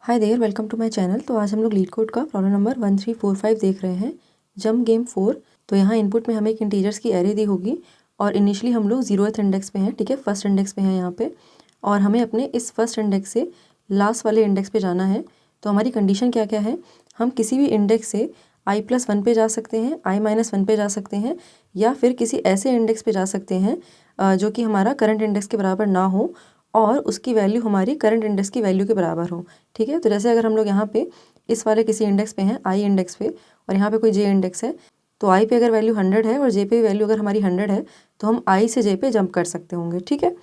Hi there, welcome to my channel. तो आज हम लोग लीड कोड का प्रॉब्लम नंबर 1345 देख रहे हैं, जंप गेम 4। तो यहाँ इनपुट में हमें एक इंटीजर्स की एरे दी होगी और इनिशियली हम लोग 0th इंडेक्स पे हैं, ठीक है, फर्स्ट इंडेक्स पे हैं यहाँ पे। और हमें अपने इस फर्स्ट इंडेक्स से लास्ट वाले इंडेक्स पे जाना है। तो हमारी कंडीशन क्या क्या है, हम किसी भी इंडेक्स से i+1 पे जा सकते हैं, i-1 पे जा सकते हैं, या फिर किसी ऐसे इंडेक्स पे जा सकते हैं जो कि हमारा करंट इंडेक्स के बराबर ना हो और उसकी वैल्यू हमारी करंट इंडेक्स की वैल्यू के बराबर हो, ठीक है। तो जैसे अगर हम लोग यहाँ पे इस वाले किसी इंडेक्स पे हैं, आई इंडेक्स पे, और यहाँ पे कोई जे इंडेक्स है, तो आई पे अगर वैल्यू 100 है और जे पे वैल्यू अगर हमारी 100 है, तो हम आई से जे पे जंप कर सकते होंगे, ठीक है।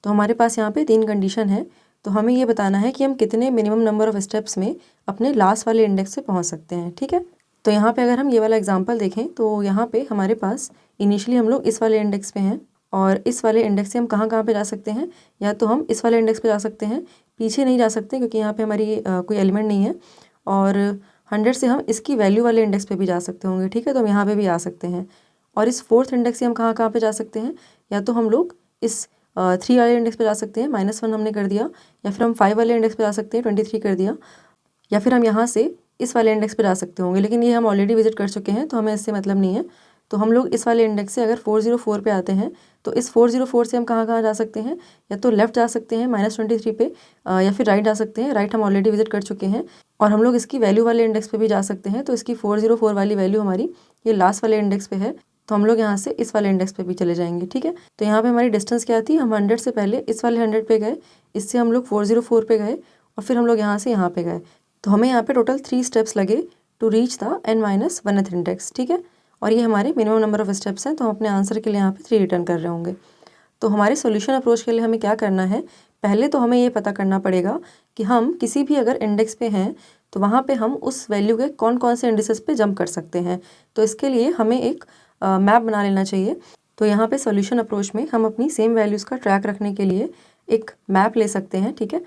तो हमारे पास यहाँ पे 3 कंडीशन है। तो हमें ये बताना है कि हम कितने मिनिमम नंबर ऑफ स्टेप्स में अपने लास्ट वाले इंडेक्स पे पहुँच सकते हैं, ठीक है। तो यहाँ पे अगर हम ये वाला एग्जाम्पल देखें तो यहाँ पे हमारे पास इनिशियली हम लोग इस वाले इंडेक्स पे हैं और इस वाले इंडेक्स से हम कहाँ कहाँ पे जा सकते हैं, या तो हम इस वाले इंडेक्स पे जा सकते हैं, पीछे नहीं जा सकते क्योंकि यहाँ पे हमारी कोई एलिमेंट नहीं है, और 100 से हम इसकी वैल्यू वाले इंडेक्स पे भी जा सकते होंगे, ठीक है। तो हम यहाँ पे भी आ सकते हैं। और इस फोर्थ इंडेक्स से हम कहाँ कहाँ पे जा सकते हैं, या तो हम लोग इस 3 वाले इंडेक्स पे जा सकते हैं, -1 हमने कर दिया, या फिर हम 5 वाले इंडेक्स पे जा सकते हैं, 23 कर दिया, या फिर हम यहाँ से इस वाले इंडेक्स पे जा सकते होंगे, लेकिन ये हम ऑलरेडी विजिट कर चुके हैं तो हमें इससे मतलब नहीं है। तो हम लोग इस वाले इंडेक्स से अगर 404 पे आते हैं तो इस 404 से हम कहाँ कहाँ जा सकते हैं, या तो लेफ्ट जा सकते हैं -23 पे, या फिर राइट जा सकते हैं। राइट हम ऑलरेडी विजिट कर चुके हैं, और हम लोग इसकी वैल्यू वाले इंडेक्स पे भी जा सकते हैं। तो इसकी 404 वाली वैल्यू हमारी ये लास्ट वाले इंडेक्स पे है, तो हम लोग यहाँ से इस वाले इंडेक्स पे भी चले जाएंगे, ठीक है। तो यहाँ पे हमारी डिस्टेंस क्या थी, हम 100 से पहले इस वाले 100 पे गए, इससे हम लोग 404 पे गए, और फिर हम लोग यहाँ से यहाँ पे गए। तो हमें यहाँ पे टोटल 3 स्टेप्स लगे to reach the n-1th index, ठीक है। और ये हमारे मिनिमम नंबर ऑफ स्टेप्स हैं, तो हम अपने आंसर के लिए यहाँ पे 3 रिटर्न कर रहे होंगे। तो हमारे सॉल्यूशन अप्रोच के लिए हमें क्या करना है, पहले तो हमें ये पता करना पड़ेगा कि हम किसी भी अगर इंडेक्स पे हैं तो वहाँ पे हम उस वैल्यू के कौन कौन से इंडिसेस पे जंप कर सकते हैं। तो इसके लिए हमें एक मैप बना लेना चाहिए। तो यहाँ पे सॉल्यूशन अप्रोच में हम अपनी सेम वैल्यूज़ का ट्रैक रखने के लिए एक मैप ले सकते हैं, ठीक है।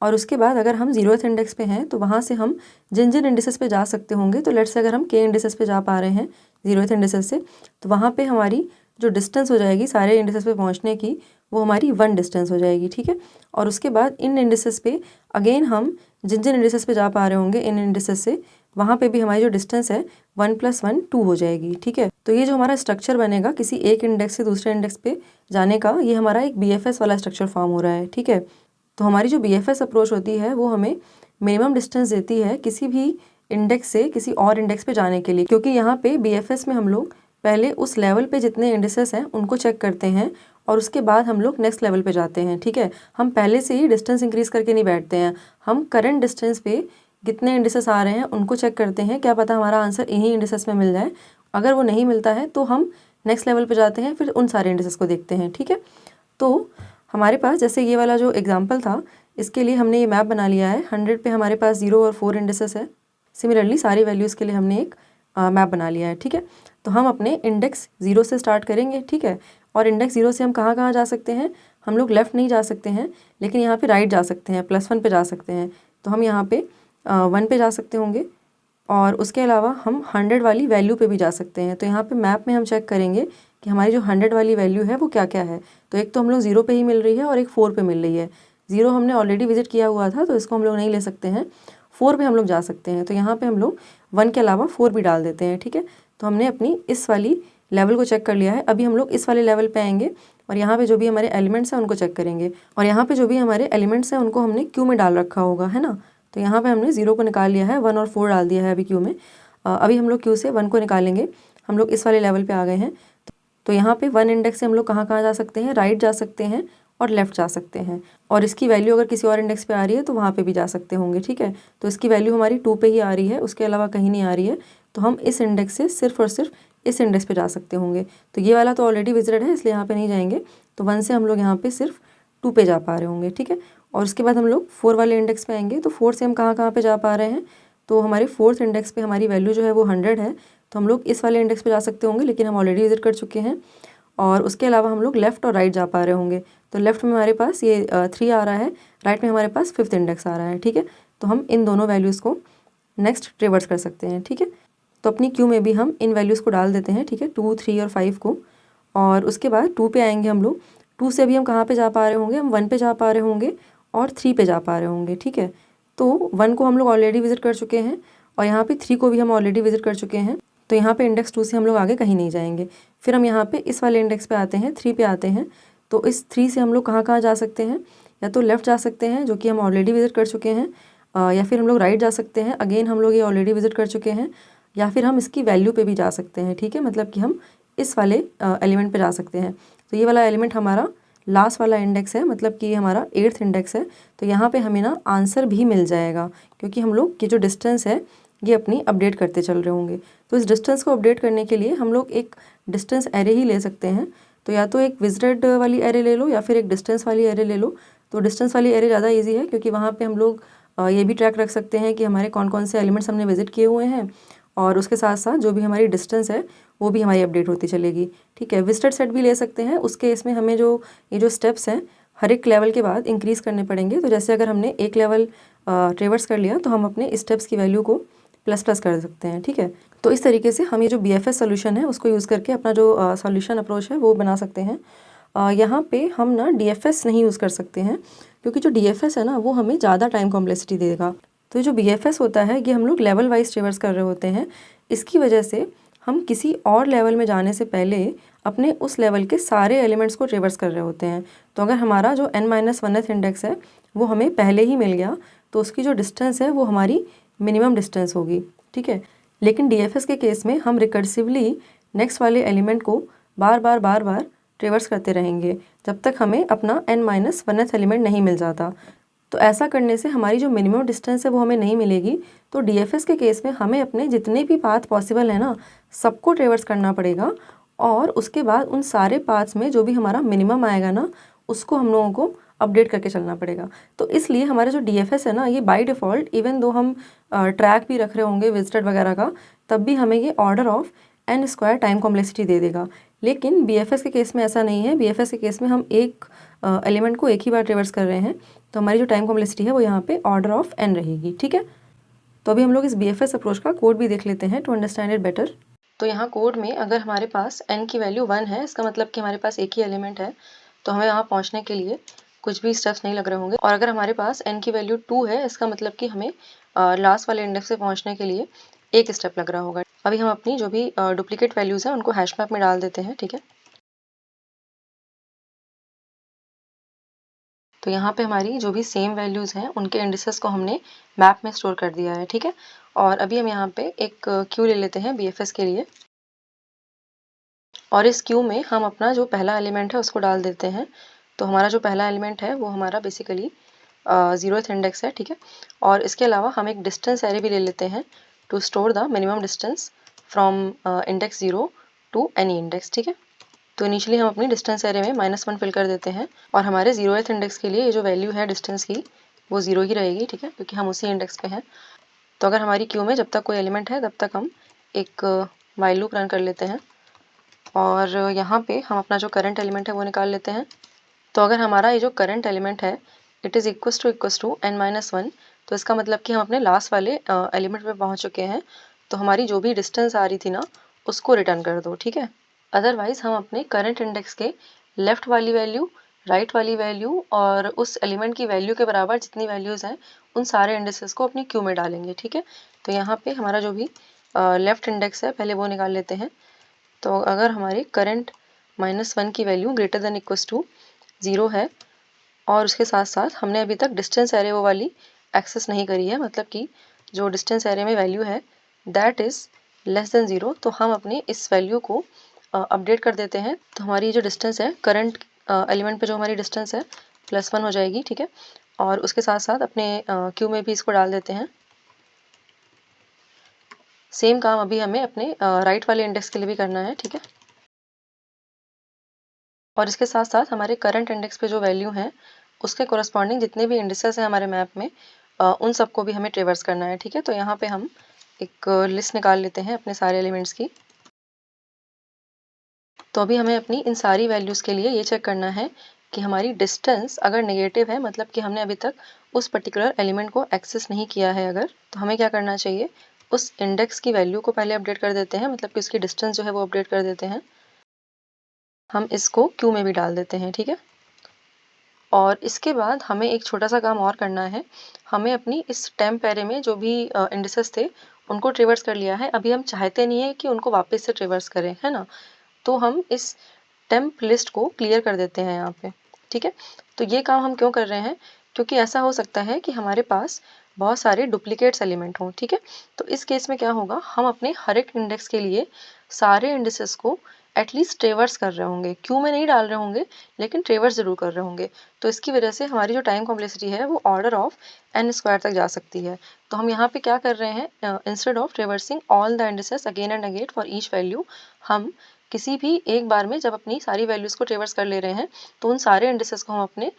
और उसके बाद अगर हम 0th इंडेक्स पे हैं तो वहाँ से हम जिन जिन इंडिसेस पे जा सकते होंगे, तो लेट्स से अगर हम के इंडिसेस पे जा पा रहे हैं 0th इंडिसेस से, तो वहाँ पे हमारी जो डिस्टेंस हो जाएगी सारे इंडिसेस पे पहुँचने की, वो हमारी 1 डिस्टेंस हो जाएगी, ठीक है। और उसके बाद इन इंडिसेस पे अगेन हम जिन जिन इंडिसेस पे जा पा रहे होंगे इन इंडिसेस से, वहाँ पे भी हमारी जो डिस्टेंस है 1 + 1 2 हो जाएगी, ठीक है। तो ये जो हमारा स्ट्रक्चर बनेगा किसी एक इंडेक्स से दूसरे इंडेक्स पे जाने का, ये हमारा एक BFS वाला स्ट्रक्चर फॉर्म हो रहा है, ठीक है। तो हमारी जो BFS अप्रोच होती है वो हमें मिनिमम डिस्टेंस देती है किसी भी इंडेक्स से किसी और इंडेक्स पे जाने के लिए, क्योंकि यहाँ पे BFS में हम लोग पहले उस लेवल पे जितने इंडिसेस हैं उनको चेक करते हैं और उसके बाद हम लोग नेक्स्ट लेवल पे जाते हैं, ठीक है। हम पहले से ही डिस्टेंस इंक्रीज़ करके नहीं बैठते हैं, हम करंट डिस्टेंस पे कितने इंडिसेस आ रहे हैं उनको चेक करते हैं, क्या पता हमारा आंसर इन्हीं इंडिसेस में मिल जाए। अगर वो नहीं मिलता है तो हम नेक्स्ट लेवल पे जाते हैं, फिर उन सारे इंडिसेस को देखते हैं, ठीक है। तो हमारे पास जैसे ये वाला जो एग्जांपल था, इसके लिए हमने ये मैप बना लिया है। 100 पे हमारे पास 0 और 4 इंडिसेस है। सिमिलरली सारी वैल्यूज़ के लिए हमने एक मैप बना लिया है, ठीक है। तो हम अपने इंडेक्स 0 से स्टार्ट करेंगे, ठीक है। और इंडेक्स 0 से हम कहाँ कहाँ जा सकते हैं, हम लोग लेफ़्ट नहीं जा सकते हैं, लेकिन यहाँ पे राइट जा सकते हैं, +1 पे जा सकते हैं। तो हम यहाँ पे 1 पे जा सकते होंगे, और उसके अलावा हम 100 वाली वैल्यू पे भी जा सकते हैं। तो यहाँ पे मैप में हम चेक करेंगे कि हमारी जो 100 वाली वैल्यू है वो क्या क्या है। तो एक तो हम लोग 0 पे ही मिल रही है और एक 4 पे मिल रही है। 0 हमने ऑलरेडी विजिट किया हुआ था तो इसको हम लोग नहीं ले सकते हैं, 4 पे हम लोग जा सकते हैं। तो यहाँ पे हम लोग 1 के अलावा 4 भी डाल देते हैं, ठीक है। तो हमने अपनी इस वाली लेवल को चेक कर लिया है। अभी हम लोग इस वाले लेवल पे आएंगे और यहाँ पे जो भी हमारे एलिमेंट्स हैं उनको चेक करेंगे, और यहाँ पे जो भी हमारे एलिमेंट्स हैं उनको हमने क्यू में डाल रखा होगा, है ना। तो यहाँ पे हमने 0 को निकाल लिया है, 1 और 4 डाल दिया है अभी क्यू में। अभी हम लोग क्यू से 1 को निकालेंगे। हम लोग इस वाले लेवल पे आ गए हैं। तो यहाँ पे 1 इंडेक्स से हम लोग कहाँ कहाँ जा सकते हैं, राइट जा सकते हैं और लेफ़्ट जा सकते हैं, और इसकी वैल्यू अगर किसी और इंडेक्स पे आ रही है तो वहाँ पे भी जा सकते होंगे, ठीक है। तो इसकी वैल्यू हमारी 2 पे ही आ रही है, उसके अलावा कहीं नहीं आ रही है। तो हम इस इंडेक्स से सिर्फ और सिर्फ इस इंडेक्स पे जा सकते होंगे। तो ये वाला तो ऑलरेडी विजिटेड है इसलिए यहाँ पे नहीं जाएंगे। तो 1 से हम लोग यहाँ पे सिर्फ 2 पे जा पा रहे होंगे, ठीक है। और उसके बाद हम लोग 4 वाले इंडेक्स पे आएंगे। तो 4 से हम कहाँ कहाँ पे जा पा रहे हैं, तो हमारे 4th इंडेक्स पे हमारी वैल्यू जो है वो 100 है। तो हम लोग इस वाले इंडेक्स पे जा सकते होंगे, लेकिन हम ऑलरेडी विजिट कर चुके हैं। और उसके अलावा हम लोग लेफ़्ट और राइट जा पा रहे होंगे। तो लेफ़्ट में हमारे पास ये 3 आ रहा है, राइट में हमारे पास 5th इंडेक्स आ रहा है, ठीक है। तो हम इन दोनों वैल्यूज़ को नेक्स्ट रिवर्स कर सकते हैं, ठीक है। तो अपनी क्यू में भी हम इन वैल्यूज़ को डाल देते हैं, ठीक है, 2, 3 और 5 को। और उसके बाद 2 पे आएंगे हम लोग। 2 से अभी हम कहाँ पे जा पा रहे होंगे, हम 1 पे जा पा रहे होंगे और 3 पे जा पा रहे होंगे, ठीक है। तो 1 को हम लोग ऑलरेडी विजिट कर चुके हैं और यहाँ पे 3 को भी हम ऑलरेडी विजिट कर चुके हैं। तो यहाँ पे इंडेक्स 2 से हम लोग आगे कहीं नहीं जाएंगे। फिर हम यहाँ पे इस वाले इंडेक्स पे आते हैं, 3 पे आते हैं। तो इस 3 से हम लोग कहाँ कहाँ जा सकते हैं, या तो लेफ़्ट जा सकते हैं जो कि हम ऑलरेडी विजिट कर चुके हैं, या फिर हम लोग राइट जा सकते हैं, अगेन हम लोग ये ऑलरेडी विजिट कर चुके हैं, या फिर हम इसकी वैल्यू पे भी जा सकते हैं। ठीक है, मतलब कि हम इस वाले एलिमेंट पे जा सकते हैं। तो ये वाला एलिमेंट हमारा लास्ट वाला इंडेक्स है, मतलब कि ये हमारा 8th इंडेक्स है। तो यहाँ पे हमें ना आंसर भी मिल जाएगा, क्योंकि हम लोग ये जो डिस्टेंस है ये अपनी अपडेट करते चल रहे होंगे। तो इस डिस्टेंस को अपडेट करने के लिए हम लोग एक डिस्टेंस एरे ही ले सकते हैं। तो या तो एक विजिटेड वाली एरे ले लो या फिर एक डिस्टेंस वाली एरे ले लो। तो डिस्टेंस वाली एरे ज़्यादा ईजी है, क्योंकि वहाँ पे हम लोग ये भी ट्रैक रख सकते हैं कि हमारे कौन कौन से एलिमेंट्स हमने विजिट किए हुए हैं, और उसके साथ साथ जो भी हमारी डिस्टेंस है वो भी हमारी अपडेट होती चलेगी। ठीक है, विजिटेड सेट भी ले सकते हैं। उसके इसमें हमें जो ये जो स्टेप्स हैं हर एक लेवल के बाद इंक्रीज़ करने पड़ेंगे। तो जैसे अगर हमने एक लेवल ट्रेवर्स कर लिया तो हम अपने स्टेप्स की वैल्यू को प्लस प्लस कर सकते हैं। ठीक है, तो इस तरीके से हम ये जो BFS सोल्यूशन है उसको यूज़ करके अपना जो सॉल्यूशन अप्रोच है वो बना सकते हैं। यहाँ पे हम ना DFS नहीं यूज़ कर सकते हैं, क्योंकि जो DFS है ना वो हमें ज़्यादा टाइम कॉम्प्लेक्सिटी देगा। तो जो BFS होता है ये हम लोग लेवल वाइज ट्रेवर्स कर रहे होते हैं। इसकी वजह से हम किसी और लेवल में जाने से पहले अपने उस लेवल के सारे एलिमेंट्स को ट्रेवर्स कर रहे होते हैं। तो अगर हमारा जो n-1th इंडेक्स है वो हमें पहले ही मिल गया तो उसकी जो डिस्टेंस है वो हमारी मिनिमम डिस्टेंस होगी। ठीक है, लेकिन DFS के केस में हम रिकर्सिवली नेक्स्ट वाले एलिमेंट को बार बार ट्रेवर्स करते रहेंगे जब तक हमें अपना n-1th एलिमेंट नहीं मिल जाता। तो ऐसा करने से हमारी जो मिनिमम डिस्टेंस है वो हमें नहीं मिलेगी। तो DFS के केस में हमें अपने जितने भी पाथ पॉसिबल है ना सबको ट्रेवर्स करना पड़ेगा, और उसके बाद उन सारे पाथ्स में जो भी हमारा मिनिमम आएगा ना उसको हम लोगों को अपडेट करके चलना पड़ेगा। तो इसलिए हमारा जो DFS है ना ये बाय डिफ़ॉल्ट इवन दो हम ट्रैक भी रख रहे होंगे विजिटेड वगैरह का, तब भी हमें ये order of n² time complexity दे देगा। लेकिन BFS के केस में ऐसा नहीं है। BFS के केस में हम एक एलिमेंट को एक ही बार ट्रेवर्स कर रहे हैं, तो हमारी जो टाइम कॉम्प्लेक्सिटी है वो यहाँ पे ऑर्डर ऑफ n रहेगी। ठीक है, तो अभी हम लोग इस BFS अप्रोच का कोड भी देख लेते हैं टू अंडरस्टैंड इट बेटर। तो यहाँ कोड में अगर हमारे पास n की वैल्यू 1 है, इसका मतलब कि हमारे पास एक ही एलिमेंट है, तो हमें यहाँ पहुँचने के लिए कुछ भी स्टेप्स नहीं लग रहे होंगे। और अगर हमारे पास n की वैल्यू 2 है, इसका मतलब कि हमें लास्ट वाले इंडेक्स से पहुँचने के लिए एक स्टेप लग रहा होगा। अभी हम अपनी जो भी डुप्लीकेट वैल्यूज़ हैं उनको हैश मैप में डाल देते हैं। ठीक है, तो यहाँ पे हमारी जो भी सेम वैल्यूज़ हैं उनके इंडिसेस को हमने मैप में स्टोर कर दिया है। ठीक है, और अभी हम यहाँ पे एक क्यू ले लेते हैं BFS के लिए, और इस क्यू में हम अपना जो पहला एलिमेंट है उसको डाल देते हैं। तो हमारा जो पहला एलिमेंट है वो हमारा बेसिकली 0th इंडेक्स है। ठीक है, और इसके अलावा हम एक डिस्टेंस एरे भी ले लेते हैं to store the minimum distance from index 0 to any index. ठीक है, तो इनिशियली हम अपनी डिस्टेंस एरे में -1 फिल कर देते हैं, और हमारे 0th इंडेक्स के लिए ये जो वैल्यू है डिस्टेंस की वो 0 ही रहेगी। ठीक है, क्योंकि हम उसी इंडेक्स पे हैं। तो अगर हमारी क्यू में जब तक कोई एलिमेंट है तब तक हम एक व्हाइल लूप रन कर लेते हैं, और यहाँ पे हम अपना जो करंट एलिमेंट है वो निकाल लेते हैं। तो अगर हमारा ये जो करंट एलिमेंट है it is equals to n-1, तो इसका मतलब कि हम अपने लास्ट वाले एलिमेंट पे पहुँच चुके हैं। तो हमारी जो भी डिस्टेंस आ रही थी ना उसको रिटर्न कर दो। ठीक है, अदरवाइज़ हम अपने करंट इंडेक्स के लेफ़्ट वाली वैल्यू, राइट वाली वैल्यू और उस एलिमेंट की वैल्यू के बराबर जितनी वैल्यूज़ हैं उन सारे इंडेक्सेस को अपनी क्यू में डालेंगे। ठीक है, तो यहाँ पे हमारा जो भी लेफ़्ट इंडेक्स है पहले वो निकाल लेते हैं। तो अगर हमारे करंट -1 की value greater than equals to 0 है, और उसके साथ साथ हमने अभी तक डिस्टेंस एरे वो वाली एक्सेस नहीं करी है, मतलब कि जो डिस्टेंस एरे में वैल्यू है दैट इज़ लेस देन 0, तो हम अपनी इस वैल्यू को अपडेट कर देते हैं। तो हमारी जो डिस्टेंस है करंट एलिमेंट पे जो हमारी डिस्टेंस है +1 हो जाएगी। ठीक है, और उसके साथ साथ अपने क्यू में भी इसको डाल देते हैं। सेम काम अभी हमें अपने राइट वाले इंडेक्स के लिए भी करना है। ठीक है, और इसके साथ साथ हमारे करंट इंडेक्स पे जो वैल्यू है उसके कोरस्पॉन्डिंग जितने भी इंडिसेस हैं हमारे मैप में उन सबको भी हमें ट्रेवर्स करना है। ठीक है, तो यहाँ पे हम एक लिस्ट निकाल लेते हैं अपने सारे एलिमेंट्स की। तो अभी हमें अपनी इन सारी वैल्यूज़ के लिए ये चेक करना है कि हमारी डिस्टेंस अगर नेगेटिव है, मतलब कि हमने अभी तक उस पर्टिकुलर एलिमेंट को एक्सेस नहीं किया है अगर, तो हमें क्या करना चाहिए, उस इंडेक्स की वैल्यू को पहले अपडेट कर देते हैं, मतलब कि उसकी डिस्टेंस जो है वो अपडेट कर देते हैं। हम इसको क्यू में भी डाल देते हैं। ठीक है, और इसके बाद हमें एक छोटा सा काम और करना है। हमें अपनी इस टेम्प एरे में जो भी इंडिसेस थे उनको ट्रिवर्स कर लिया है। अभी हम चाहते नहीं है कि उनको वापस से ट्रिवर्स करें, है ना। तो हम इस टेम्प लिस्ट को क्लियर कर देते हैं यहाँ पे, ठीक है। तो ये काम हम क्यों कर रहे हैं, क्योंकि ऐसा हो सकता है कि हमारे पास बहुत सारे डुप्लीकेट्स एलिमेंट हों, ठीक है। तो इस केस में क्या होगा, हम अपने हर एक इंडेक्स के लिए सारे इंडिसेस को एटलीस्ट ट्रेवर्स कर रहे होंगे, क्यू में नहीं डाल रहे होंगे लेकिन ट्रेवर्स ज़रूर कर रहे होंगे। तो इसकी वजह से हमारी जो टाइम कॉम्प्लेक्सिटी है वो ऑर्डर ऑफ n² तक जा सकती है। तो हम यहाँ पे क्या कर रहे हैं, instead of traversing all the indices again and again for each value, हम किसी भी एक बार में जब अपनी सारी वैल्यूज़ को ट्रेवर्स कर ले रहे हैं तो उन सारे इंडिसेस को हम अपने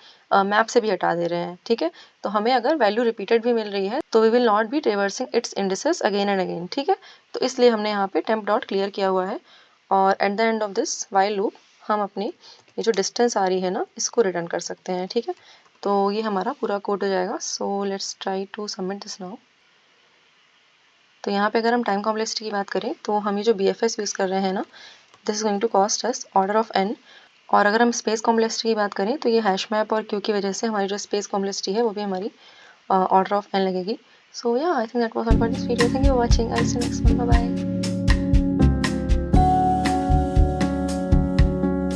मैप से भी हटा दे रहे हैं, ठीक है। तो हमें अगर वैल्यू रिपीटेड भी मिल रही है तो we will not be traversing its indices again and again, ठीक है। तो इसलिए हमने यहाँ पे टेम्प डॉट क्लियर किया हुआ है और at the end of this while loop हम अपनी ये जो डिस्टेंस आ रही है ना इसको रिटर्न कर सकते हैं, ठीक है। तो ये हमारा पूरा कोड हो जाएगा। So let's try to submit this now. तो यहाँ पे अगर हम टाइम कॉम्प्लेक्सिटी की बात करें तो हम ये जो BFS यूज़ कर रहे हैं ना, this is going to cost us order of n। और अगर हम स्पेस कॉम्प्लेक्सिटी की बात करें तो ये हैश मैप और क्यू की वजह से हमारी जो स्पेस कॉम्प्लेक्सिटी है वो भी हमारी ऑर्डर ऑफ n लगेगी। So yeah I think that was all for this video. Thank you for watching. I will see you next one. Bye bye.